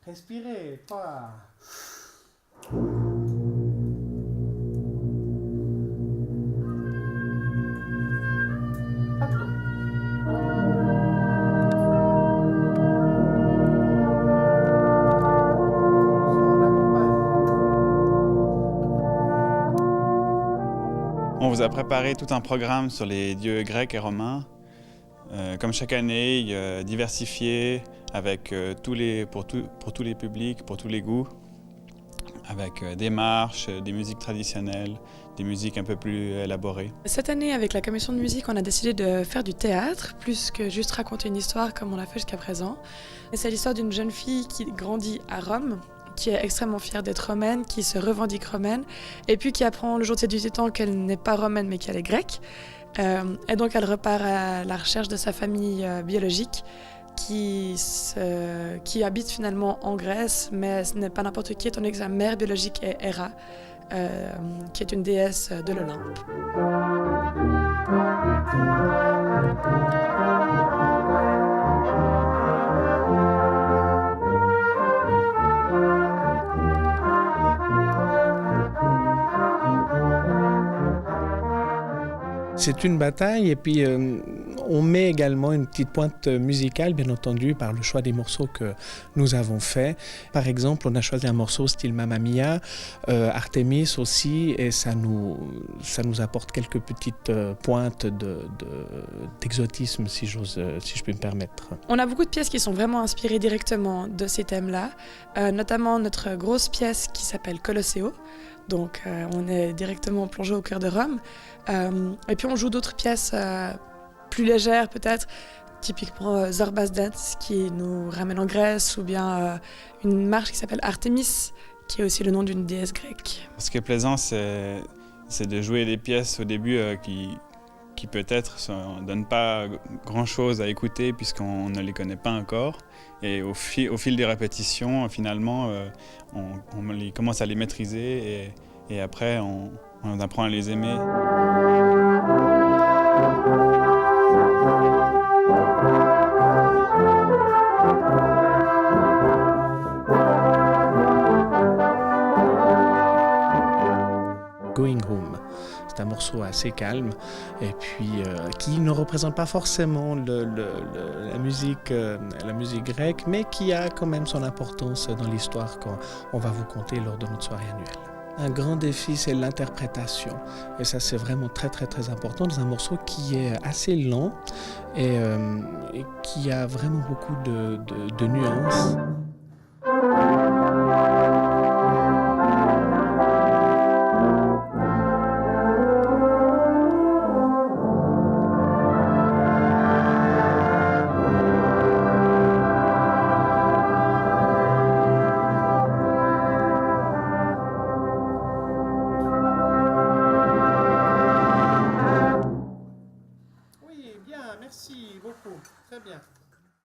Respirez, pas. On vous a préparé tout un programme sur les dieux grecs et romains, comme chaque année, diversifié, avec pour tous les publics, pour tous les goûts, avec des marches, des musiques traditionnelles, des musiques un peu plus élaborées. Cette année, avec la commission de musique, on a décidé de faire du théâtre, plus que juste raconter une histoire comme on l'a fait jusqu'à présent. Et c'est l'histoire d'une jeune fille qui grandit à Rome, qui est extrêmement fière d'être romaine, qui se revendique romaine, et puis qui apprend le jour de ses 18 ans qu'elle n'est pas romaine mais qu'elle est grecque. Et donc elle repart à la recherche de sa famille biologique qui habite finalement en Grèce, mais ce n'est pas n'importe qui, étant donné que sa mère biologique est Héra, qui est une déesse de l'Olympe. C'est une bataille et puis on met également une petite pointe musicale, bien entendu, par le choix des morceaux que nous avons faits. Par exemple, on a choisi un morceau style Mamma Mia, Artemis aussi, et ça nous apporte quelques petites pointes d'exotisme, si je peux me permettre. On a beaucoup de pièces qui sont vraiment inspirées directement de ces thèmes-là, notamment notre grosse pièce qui s'appelle Colosseo. Donc on est directement plongé au cœur de Rome. Et puis on joue d'autres pièces plus légères peut-être, typiquement Zorba's Dance qui nous ramène en Grèce, ou bien une marche qui s'appelle Artemis, qui est aussi le nom d'une déesse grecque. Ce qui est plaisant, c'est de jouer des pièces au début qui peut-être ne donnent pas grand-chose à écouter puisqu'on ne les connaît pas encore. Et au fil des répétitions, finalement, on commence à les maîtriser et après, on apprend à les aimer. Going Home. C'est un morceau assez calme et puis qui ne représente pas forcément la musique grecque, mais qui a quand même son importance dans l'histoire qu'on va vous conter lors de notre soirée annuelle. Un grand défi, c'est l'interprétation. Et ça, c'est vraiment très, très, très important dans un morceau qui est assez lent et qui a vraiment beaucoup de nuances. Bien, merci beaucoup. Très bien.